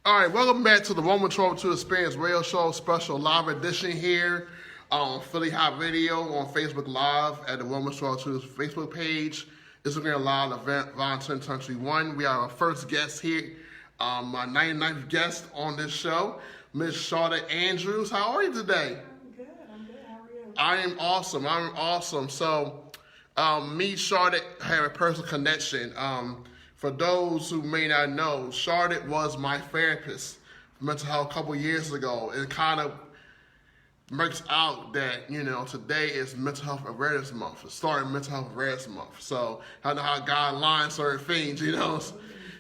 All right, welcome back to the Roman 12 Experience Radio Show special live edition here on Philly Hot Radio on Facebook Live at the Roman 12 Facebook page. Instagram Live event, Valentine Country 1. We have our first guest here, my 99th guest on this show, Miss Charlotte Andrews. How are you today? I'm good. How are you? I am awesome. So, me, Charlotte, have a personal connection. For those who may not know, Charlotte was my therapist for mental health a couple years ago. It kind of works out that, today is Mental Health Awareness Month. It's starting Mental Health Awareness Month. So I know how God lines certain things.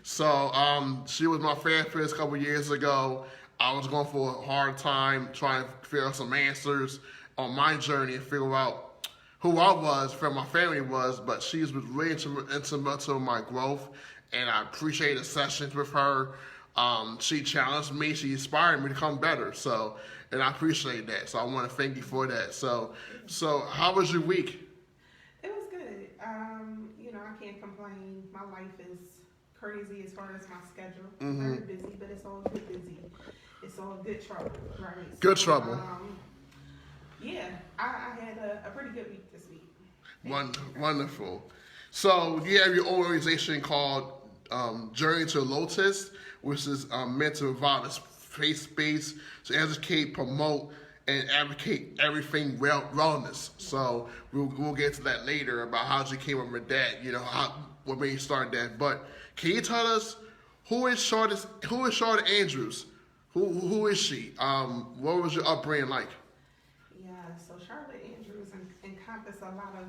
So she was my therapist a couple years ago. I was going for a hard time trying to figure out some answers on my journey and figure out who I was, where my family was, but she was really instrumental in my growth, and I appreciate the sessions with her. She challenged me, she inspired me to become better, and I appreciate that. So I want to thank you for that. So how was your week? It was good. I can't complain. My life is crazy as far as my schedule. Very busy, but it's all good busy. It's all good trouble, right? Good trouble. Yeah, I had a pretty good week this week. Wonderful. So you have your own organization called Journey to Lotus, which is meant to provide a faith space to educate, promote, and advocate everything wellness. So we'll get to that later about how you came up with that. What made you start that. But can you tell us who is Charlotte Andrews? Who is she? What was your upbringing like? Yeah, so Charlotte Andrews encompass a lot of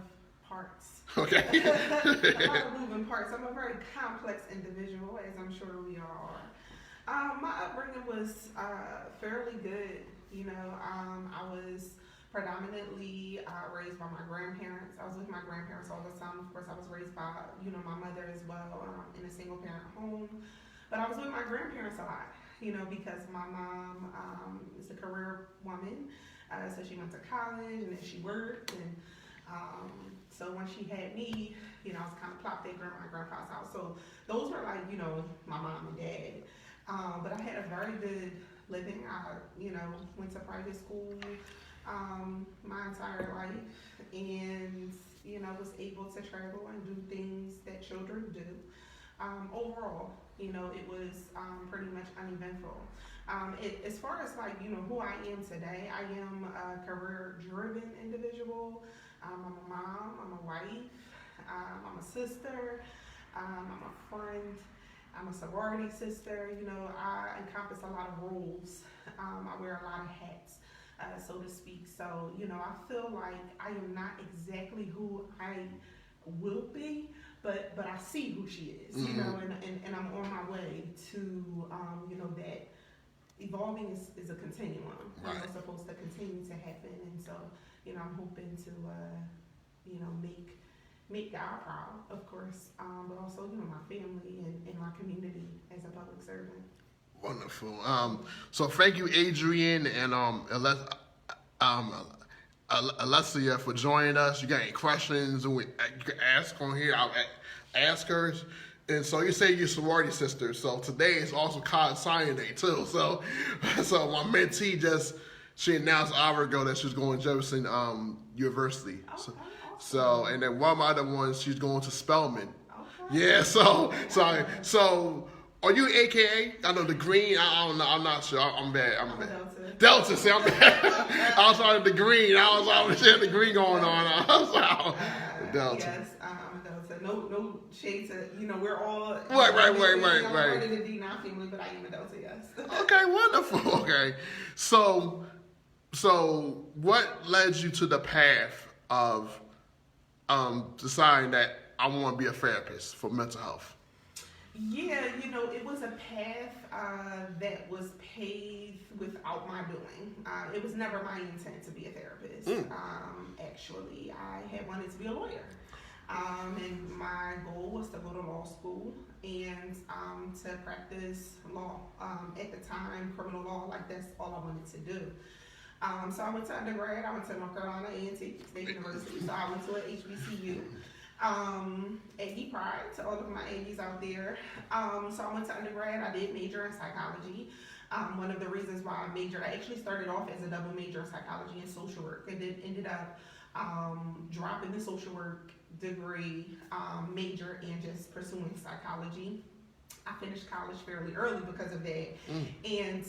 parts. Okay. A lot of moving parts. I'm a very complex individual, as I'm sure we all are. My upbringing was fairly good. I was predominantly raised by my grandparents. I was with my grandparents all the time. Of course, I was raised by, my mother as well in a single parent home. But I was with my grandparents a lot, because my mom is a career woman. So she went to college and then she worked. And so when she had me, I was kind of plopped at my grandpa's house. So those were like, my mom and dad. But I had a very good living. I, went to private school my entire life and, was able to travel and do things that children do. Overall, it was pretty much uneventful. As far as who I am today, I am a career-driven individual. I'm a mom, I'm a wife, I'm a sister, I'm a friend. I'm a sorority sister. I encompass a lot of roles. I wear a lot of hats, so to speak. So, I feel like I am not exactly who I will be, but I see who she is, and I'm on my way to, that evolving is a continuum. Right. It's supposed to continue to happen, and so, I'm hoping to, make God proud, of course, but also, my family and my community as a public servant. Wonderful. So thank you, Adrian and Alessia, for joining us. You got any questions you can ask on here? I'll ask her. And so you say you're sorority sisters. So today is also College Signing Day too. So my mentee she announced an hour ago that she was going to Jefferson University. So, and then one of my other ones, she's going to Spelman. Okay. Yeah, so are you AKA? I know the green, I don't know, I'm not sure. I'm bad. Delta, see, I'm bad. I was on the green. I was the green going on. I was like, Delta. Yes, I'm Delta. No shade to, we're all... Right. I'm part of the D9 family, but I am a Delta, yes. Okay, wonderful. Okay. So what led you to the path of deciding that I want to be a therapist for mental health? Yeah, it was a path that was paved without my doing. It was never my intent to be a therapist. Actually, I had wanted to be a lawyer. And my goal was to go to law school and to practice law. At the time, criminal law, that's all I wanted to do. So I went to undergrad. I went to North Carolina A&T State University. So I went to an HBCU. Aggie Pride to all of my Aggies out there. So I went to undergrad. I did major in psychology. One of the reasons why I majored, I actually started off as a double major in psychology and social work, and then ended up dropping the social work degree major and just pursuing psychology. I finished college fairly early because of that, and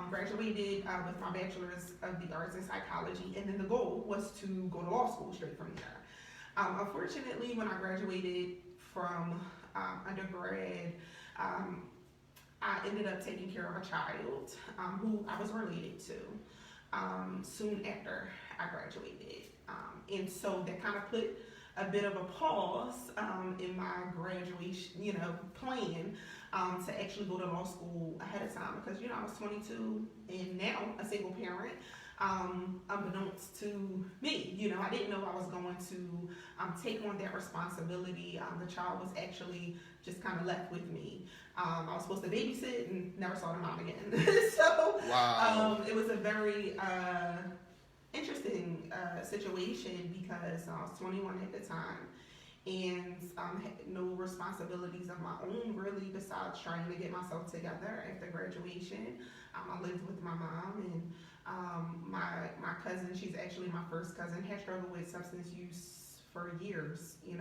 graduated with my bachelor's of the arts in psychology. And then the goal was to go to law school straight from there. Unfortunately, when I graduated from undergrad, I ended up taking care of a child who I was related to soon after I graduated. And so that kind of put a bit of a pause in my graduation, plan to actually go to law school ahead of time because, I was 22 and now a single parent. Unbeknownst to me, I didn't know I was going to take on that responsibility. The child was actually just kind of left with me. I was supposed to babysit and never saw the mom again. So Wow. it was a very interesting situation because I was 21 at the time and had no responsibilities of my own really besides trying to get myself together after graduation. I lived with my mom and my cousin, she's actually my first cousin, had struggled with substance use for years, and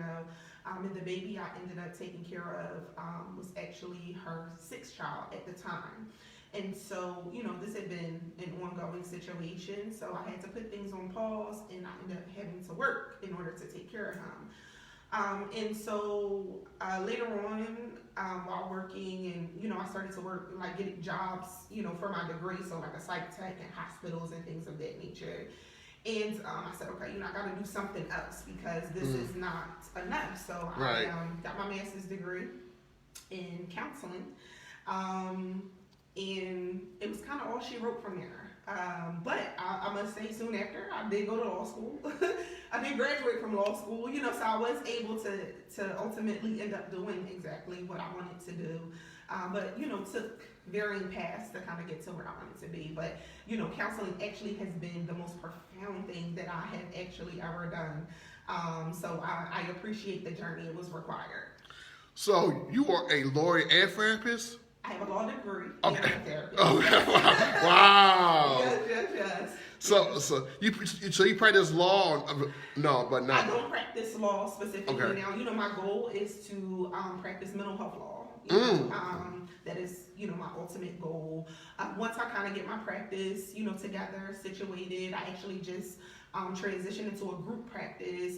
the baby I ended up taking care of was actually her sixth child at the time. And so, this had been an ongoing situation, so I had to put things on pause, and I ended up having to work in order to take care of him. And so later on, while working, and I started to work, like getting jobs, for my degree, so like a psych tech and hospitals and things of that nature. And I said, okay, I got to do something else because this is not enough. So Right. I got my master's degree in counseling. And it was kind of all she wrote from there. But I must say, soon after, I did go to law school. I did graduate from law school, so I was able to ultimately end up doing exactly what I wanted to do. But, took varying paths to kind of get to where I wanted to be. But, counseling actually has been the most profound thing that I have actually ever done. So I appreciate the journey it was required. So you are a lawyer and therapist? I have a law degree Okay. and I'm a therapist. Okay. Wow. Yes. So you practice law? No, but I not. don't practice law specifically Okay. now. My goal is to practice mental health law. That is, my ultimate goal. Once I kind of get my practice, together, situated, I actually just transition into a group practice.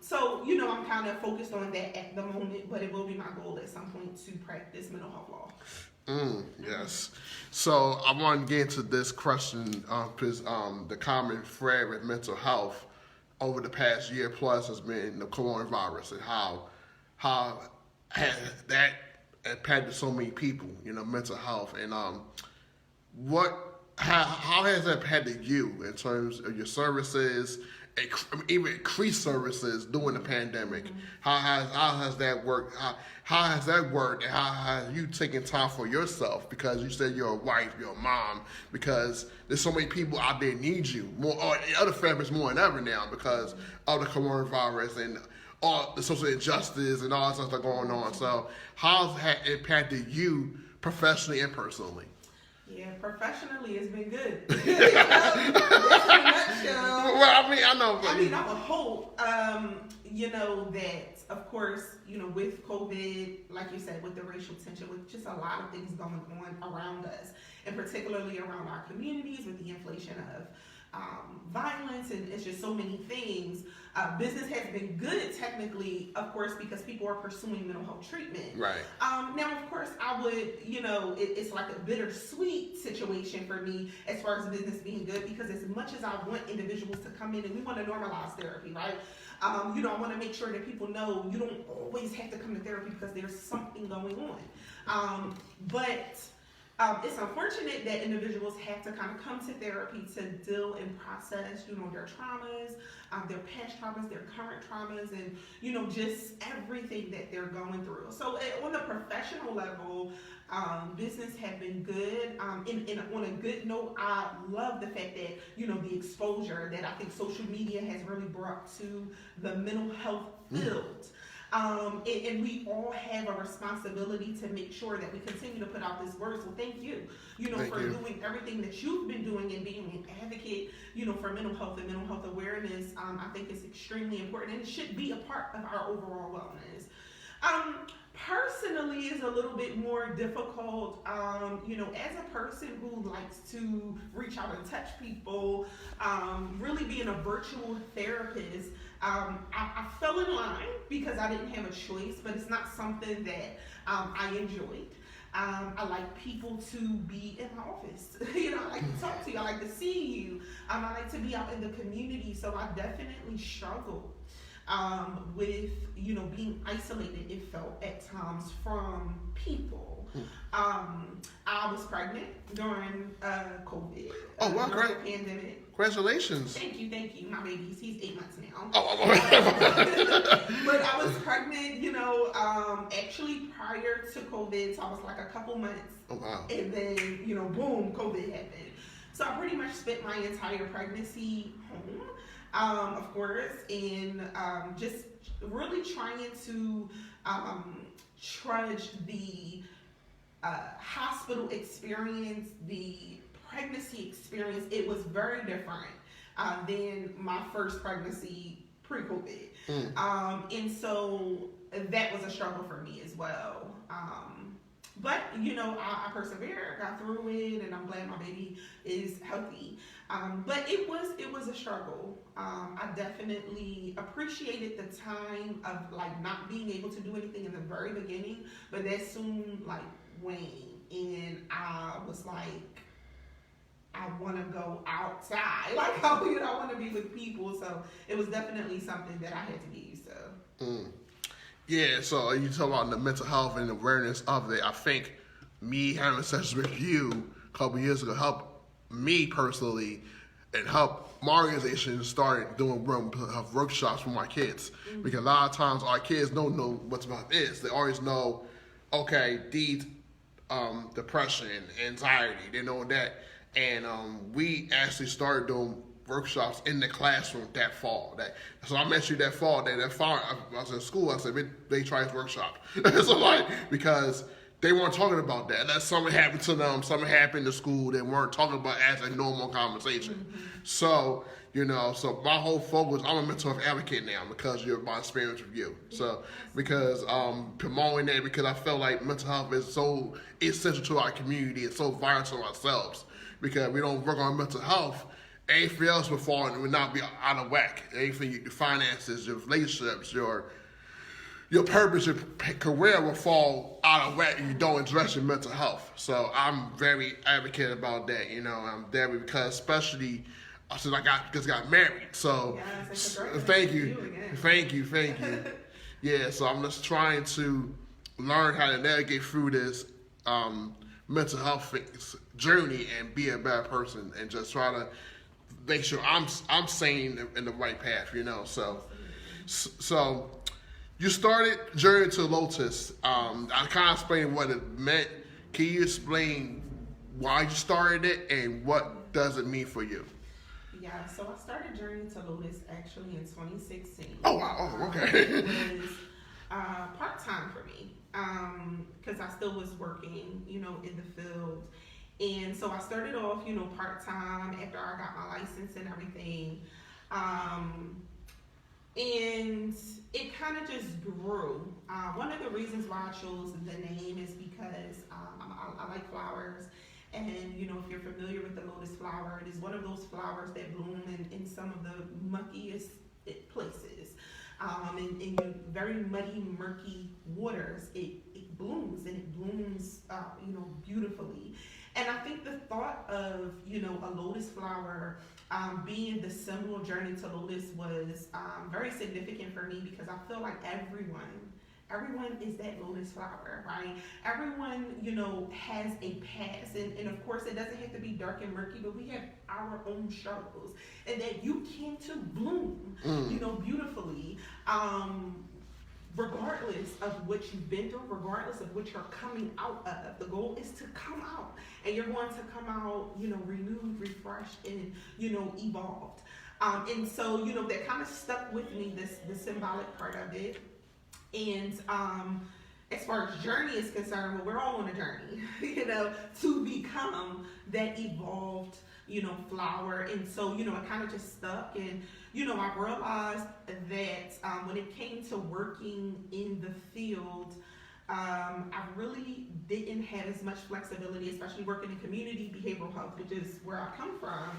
So, I'm kind of focused on that at the moment, but it will be my goal at some point to practice mental health law. Yes. So I want to get into this question because the common thread with mental health over the past year plus has been the coronavirus and how that impacted so many people, mental health. And how has that impacted you in terms of your services, even increased services during the pandemic? How has that worked? How has that worked, and how have you taken time for yourself? Because you said you're a wife, you're a mom. Because there's so many people out there need you more, or other families more than ever now because of the coronavirus and all the social injustice and all that stuff that's going on. So how has that impacted you professionally and personally? Yeah, professionally, it's been good. That's in a nutshell. Well, I know. But I would hope, that, of course, with COVID, like you said, with the racial tension, with just a lot of things going on around us, and particularly around our communities with the inflation of violence, and it's just so many things. Business has been good technically, of course, because people are pursuing mental health treatment. Right. Now, of course, I would, it's like a bittersweet situation for me as far as business being good, because as much as I want individuals to come in and we want to normalize therapy, right? I want to make sure that people know you don't always have to come to therapy because there's something going on. But it's unfortunate that individuals have to kind of come to therapy to deal and process, their traumas, their past traumas, their current traumas, and, just everything that they're going through. So on the professional level, business have been good. And on a good note, I love the fact that, the exposure that I think social media has really brought to the mental health fulfilled. And we all have a responsibility to make sure that we continue to put out this word. So thank you, Thank for you. doing everything that you've been doing and being an advocate, for mental health and mental health awareness. I think it's extremely important and it should be a part of our overall wellness. Personally is a little bit more difficult. As a person who likes to reach out and touch people, really being a virtual therapist, I fell in line because I didn't have a choice, but it's not something that I enjoyed. I like people to be in my office. I like to talk to you. I like to see you. I like to be out in the community. So I definitely struggled with being isolated. It felt at times from people. I was pregnant during COVID. Oh, wow, during great. the pandemic. Congratulations. Thank you. My baby's he's 8 months now. Oh. But I was pregnant, actually prior to COVID, so I was like a couple months. Oh, wow. And then, boom, COVID happened. So I pretty much spent my entire pregnancy home, of course, and just really trying to trudge the hospital experience, the pregnancy experience. It was very different than my first pregnancy pre-COVID. And so that was a struggle for me as well. But I persevered, got through it, and I'm glad my baby is healthy. But it was a struggle. I definitely appreciated the time of not being able to do anything in the very beginning, but that soon waned, and I was like, I want to go outside. I want to be with people. So it was definitely something that I had to get used to. Yeah, so you talk about the mental health and awareness of it. I think me having sessions with you a couple years ago helped me personally and helped my organization start doing workshops for my kids. Because a lot of times our kids don't know what's about this. They always know, okay, these depression, anxiety, they know that. And we actually started doing workshops in the classroom that fall. So I met you that fall. That fall, I was in school. I said they tried workshop. So because they weren't talking about that. That something happened to them. Something happened to school. They weren't talking about as a normal conversation. So so my whole focus. I'm a mental health advocate now because of my experience with you. So because promoting that, because I feel like mental health is so essential to our community. It's so vital to ourselves. Because we don't work on mental health, anything else would not be out of whack. Anything, your finances, your relationships, your purpose, your career will fall out of whack if you don't address your mental health. So I'm very advocate about that. I'm there because especially since I just got married. So thank you. Yeah, so I'm just trying to learn how to navigate through this mental health journey and be a better person and just try to make sure I'm staying in the right path, So you started Journey to Lotus. I kind of explained what it meant. Can you explain why you started it and what does it mean for you? Yeah, so I started Journey to Lotus actually in 2016. Oh, wow. Oh, okay. It was part-time for me because I still was working, in the field. And so I started off, part-time after I got my license and everything. And it kind of just grew. One of the reasons why I chose the name is because I like flowers. And, if you're familiar with the lotus flower, it is one of those flowers that bloom in some of the muckiest places. In very muddy, murky waters, it blooms, and it blooms, beautifully. And I think the thought of, a lotus flower being the symbol of Journey to Lotus was very significant for me because I feel like everyone is that lotus flower, right? Everyone, has a past. And of course, it doesn't have to be dark and murky, but we have our own struggles. And that you can too bloom, beautifully. Regardless of what you've been through, regardless of what you're coming out of, the goal is to come out. And you're going to come out, renewed, refreshed, and, evolved. And so, that kind of stuck with me, the symbolic part of it. And as far as journey is concerned, well, we're all on a journey, to become that evolved, flower. And so, it kind of just stuck. And, I realized that when it came to working in the field, I really didn't have as much flexibility, especially working in community behavioral health, which is where I come from.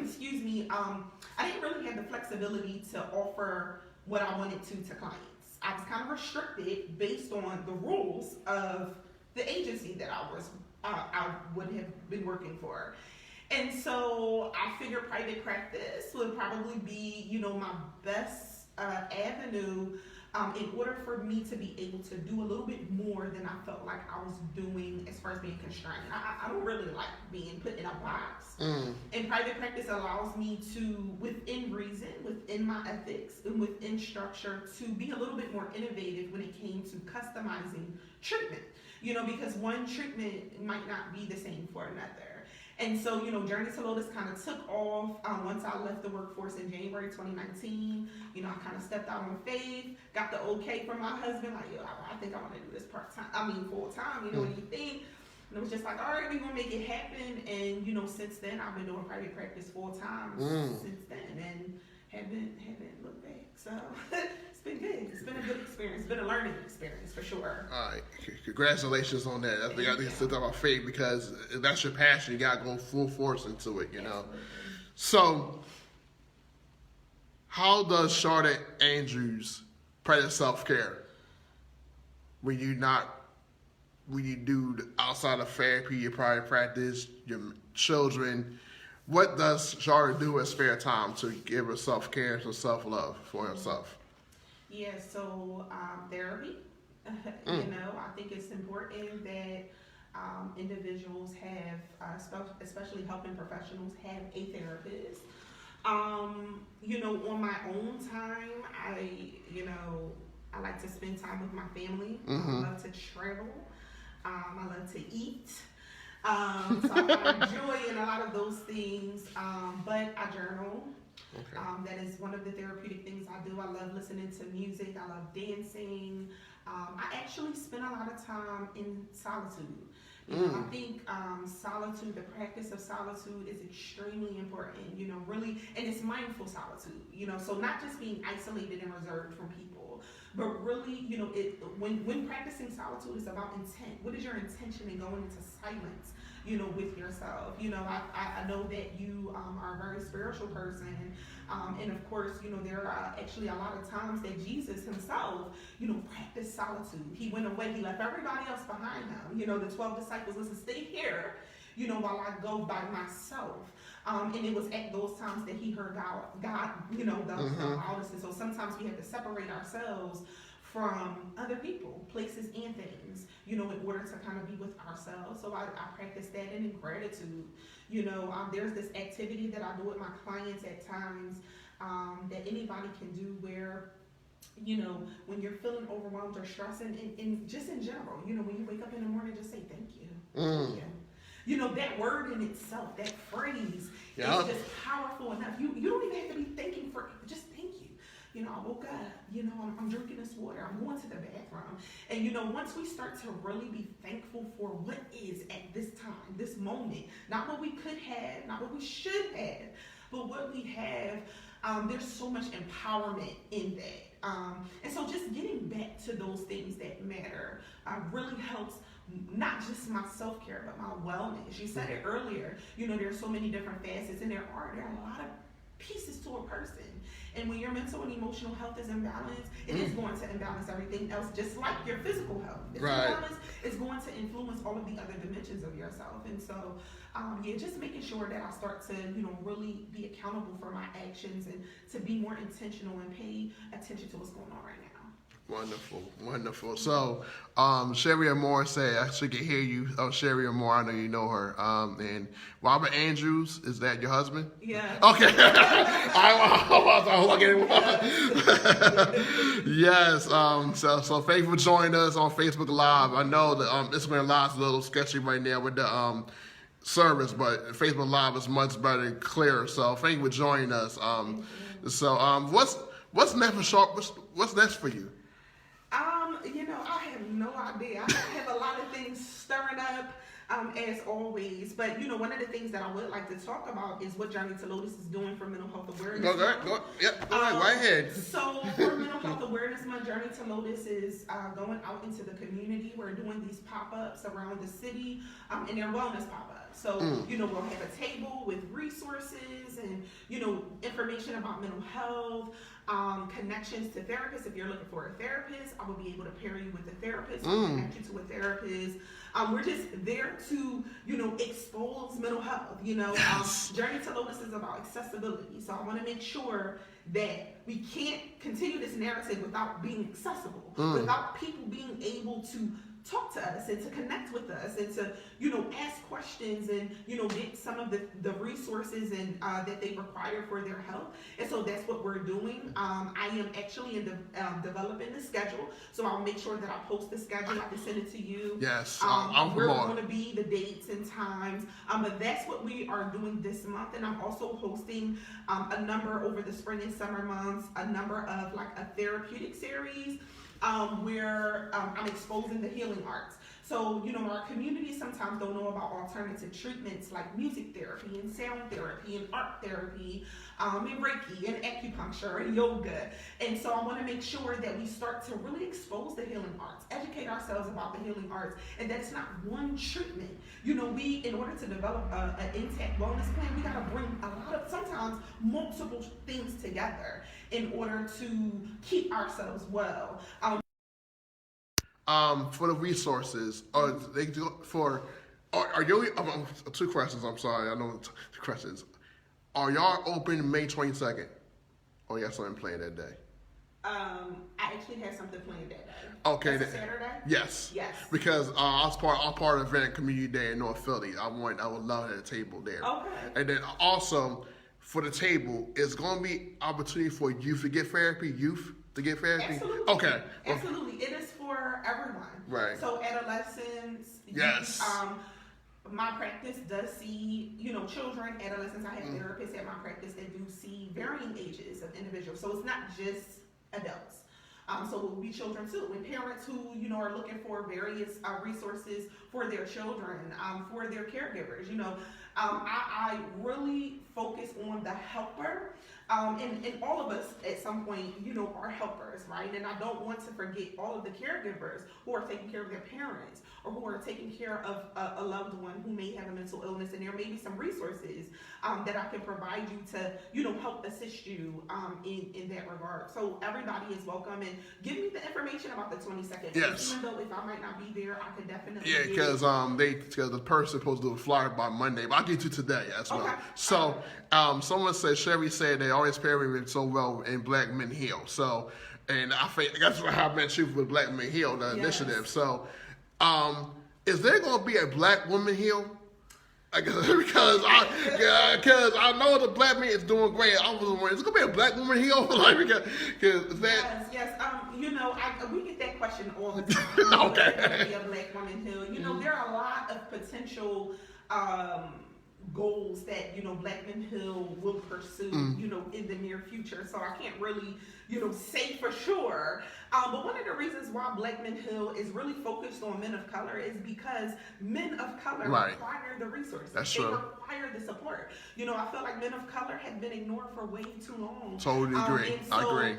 Excuse me. I didn't really have the flexibility to offer what I wanted to clients. I was kind of restricted based on the rules of the agency that I would have been working for. And so I figured private practice would probably be, my best avenue in order for me to be able to do a little bit more than I felt like I was doing as far as being constrained. I don't really like being put in a box. And private practice allows me to, within reason, within my ethics, and within structure, to be a little bit more innovative when it came to customizing treatment. Because one treatment might not be the same for another. And so, Journey to Lotus kind of took off once I left the workforce in January 2019. I kind of stepped out on faith, got the okay from my husband, like, I think I want to do this full time, what do you think? And it was just like, all right, we're going to make it happen. And, since then, I've been doing private practice full time since then, and haven't looked back. So it's been good. It's been a good experience. It's been a learning experience for sure. All right. Congratulations on that. I think I need to talk about faith, because if that's your passion, you got to go full force into it, Absolutely. So how does Charlotte Andrews practice self-care when you do outside of therapy, your private practice, your children? What does Charlotte do in spare time to give her self-care and self-love for herself? Yeah, so therapy. I think it's important that individuals have, especially helping professionals, have a therapist. On my own time, I like to spend time with my family. I love to travel. I love to eat. So I enjoy in a lot of those things, but I journal. Okay. That is one of the therapeutic things I do. I love listening to music. I love dancing. I actually spend a lot of time in solitude. I think solitude, the practice of solitude, is extremely important, really, and it's mindful solitude, so not just being isolated and reserved from people, but really, when practicing solitude is about intent. What is your intention in going into silence, with yourself? I know that you are a very spiritual person, and of course, there are actually a lot of times that Jesus himself, practiced solitude. He went away, he left everybody else behind him. The 12 disciples, listen, stay here, while I go by myself. And it was at those times that he heard God, the loudest. And so sometimes we have to separate ourselves from other people, places, and things, in order to kind of be with ourselves. So I practice that, and in gratitude. There's this activity that I do with my clients at times that anybody can do where, when you're feeling overwhelmed or stressed, and just in general, when you wake up in the morning, just say thank you. Thank you. That word in itself, that phrase, is just powerful enough. You don't even have to be thanking for it, just thank you. I woke up, I'm drinking this water, I'm going to the bathroom. And, once we start to really be thankful for what is at this time, this moment, not what we could have, not what we should have, but what we have, there's so much empowerment in that. And so just getting back to those things that matter really helps, not just my self-care, but my wellness. You said it earlier, there's so many different facets, and there are a lot of pieces to a person. And when your mental and emotional health is imbalanced, it is going to imbalance everything else, just like your physical health. If it's imbalanced, it's going to influence all of the other dimensions of yourself. And so, just making sure that I start to, really be accountable for my actions, and to be more intentional and pay attention to what's going on right now. Wonderful. So, Sherry Moore said, I should can hear you. Sherry Moore, I know you know her. And Robert Andrews, is that your husband? Yeah. Okay. Yes. So thank you for joining us on Facebook Live. I know that Instagram Live's a little sketchy right now with the service, but Facebook Live is much better and clearer. So thank you for joining us. What's next for Sharp? What's next for you? I have no idea. I have a lot of things stirring up, as always. But one of the things that I would like to talk about is what Journey to Lotus is doing for mental health awareness. Go right ahead. So for Mental Health Awareness Month, Journey to Lotus is going out into the community. We're doing these pop-ups around the city, and they're wellness pop-ups. So we'll have a table with resources and information about mental health. Connections to therapists. If you're looking for a therapist, I will be able to pair you with a therapist or connect you to a therapist. We're just there to, expose mental health. Yes. Journey to Lotus is about accessibility. So I want to make sure that we can't continue this narrative without being accessible, without people being able to talk to us and to connect with us and to ask questions and get some of the resources and that they require for their health. And so that's what we're doing. I am actually developing the schedule, so I'll make sure that I post the schedule. I can send it to you. Yes, where we're going to be, the dates and times. But that's what we are doing this month. And I'm also hosting a number over the spring and summer months, a number of like a therapeutic series where I'm exposing the healing arts. So, our community sometimes don't know about alternative treatments like music therapy and sound therapy and art therapy, and Reiki and acupuncture and yoga. And so I want to make sure that we start to really expose the healing arts, educate ourselves about the healing arts, and that's not one treatment. We, in order to develop an intact wellness plan, we got to bring a lot of, sometimes multiple things together in order to keep ourselves well. For the resources, are they do for? Are you? Two questions. I'm sorry. I know two questions. Are y'all open May 22nd? Or you got something planned that day? I actually have something planned that day. Okay. That's a Saturday? Yes. Yes. Because I'm part of Event Community Day in North Philly. I would love to have a table there. Okay. And then also for the table, it's going to be opportunity for youth to get therapy. Absolutely. Okay. Absolutely. It is for everyone. Right. So adolescents. Yes. My practice does see, children, adolescents. I have therapists at my practice that do see varying ages of individuals. So it's not just adults. So it will be children too, and parents who are looking for various resources for their children, for their caregivers. I really focus on the helper, and all of us at some point, are helpers, right? And I don't want to forget all of the caregivers who are taking care of their parents or who are taking care of a loved one who may have a mental illness, and there may be some resources that I can provide you to, help assist you in that regard. So everybody is welcome, and give me the information about the 22nd. Yes. Even though if I might not be there, I could definitely. Yeah, because the person's supposed to do a flyer by Monday, but I'll get you today as well. Okay. So someone said Sherry said they always pair me so well in Black Men Heal. So, and I think that's how I met you with Black Men Heal, the initiative. So, is there going to be a Black Woman Heal? Because I know the Black man is doing great. I was wondering, is it gonna be a Black Woman Heal? Because that. Yes. We get that question all the time. Okay. Is there gonna be a Black Woman Heal? There are a lot of potential goals that Black Men Heal will pursue in the near future. So I can't really say for sure. But one of the reasons why Black Men Heal is really focused on men of color is because men of color require the resources. That's they true. require the support. I feel like men of color have been ignored for way too long. Totally agree. And so, I agree.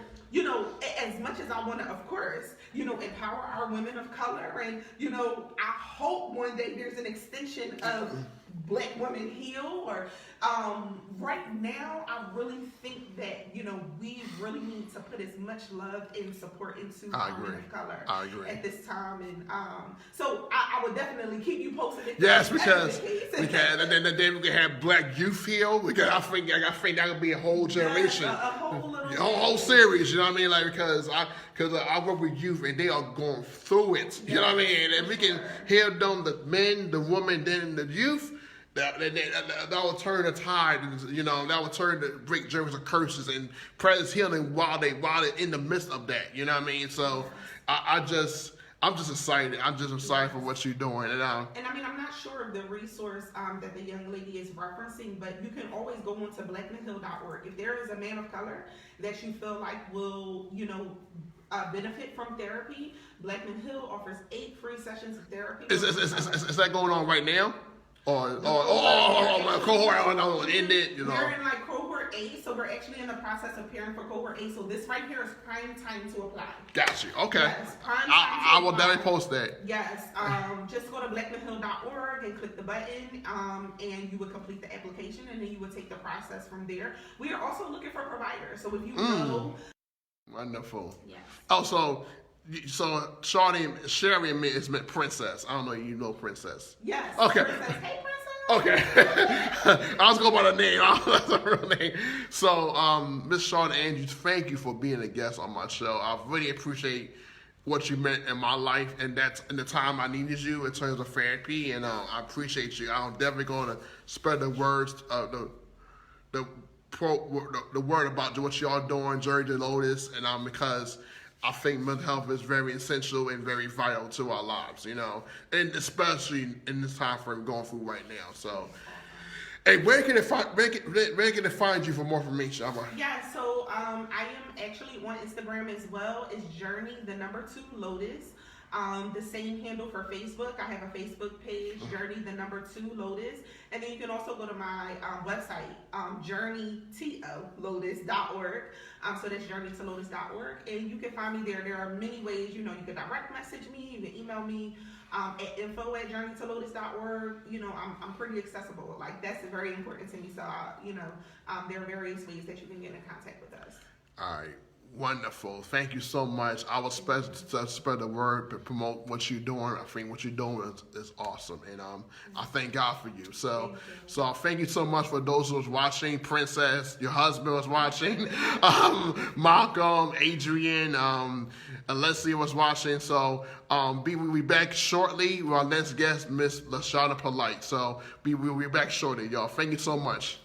As much as I want to, of course, empower our women of color, and I hope one day there's an extension of Black Women Heal, or right now I really think that we really need to put as much love and support into our men of color at this time, and so I would definitely keep you posted. Yes, because and then we can have Black Youth Heal. Because I think that would be a whole generation, a whole series. You know what I mean? Like because I work with youth and they are going through it. You know what I mean? And we can hear them, the men, the women, then the youth. That will turn the tide, that will turn the break germs and curses and practice healing while they're in the midst of that. You know what I mean? So I I'm just excited. I'm just excited for what you're doing. And I mean, I'm not sure of the resource that the young lady is referencing, but you can always go on to blackmanhill.org. If there is a man of color that you feel like will, benefit from therapy, Blackman Hill offers 8 free sessions of therapy. Is that going on right now? My cohort ended, We're in like cohort A, so we're actually in the process of preparing for cohort A. So this right here is prime time to apply. Got you. Okay. Yes, prime time I will apply. definitely post that. Yes. Just go to blackmanhill.org and click the button, and you would complete the application, and then you would take the process from there. We are also looking for providers. So if you know. Wonderful. Yes. Oh, so Sherry and me is meant Princess. I don't know if you know Princess. Yes. Okay. Princess. Hey, Princess. Okay. I was going by the name. That's a real name. So, Miss Charlotte Andrews, thank you for being a guest on my show. I really appreciate what you meant in my life, and that's in the time I needed you in terms of therapy, and I appreciate you. I'm definitely going to spread the words, the word about what y'all doing, Journey to Lotus, and because I think mental health is very essential and very vital to our lives, and especially in this time frame going through right now. So, hey, where can it find you for more information? Yeah, so I am actually on Instagram as well. It's Journey 2 Lotus. The same handle for Facebook. I have a Facebook page, Journey 2 Lotus. And then you can also go to my website, journeytolotus.org. So that's journeytolotus.org. And you can find me there. There are many ways, you can direct message me, you can email me at info@journeytolotus.org. I'm pretty accessible. Like, that's very important to me. So, there are various ways that you can get in contact with us. All right. Wonderful. Thank you so much. I will spread the word to promote what you're doing. I think what you're doing is awesome. And I thank God for you. So thank you so much for those who was watching. Princess, your husband was watching. Malcolm, Adrian, Alessia was watching. So we'll be back shortly with our next guest, Miss Lashana Polite. So we'll be back shortly, y'all. Thank you so much.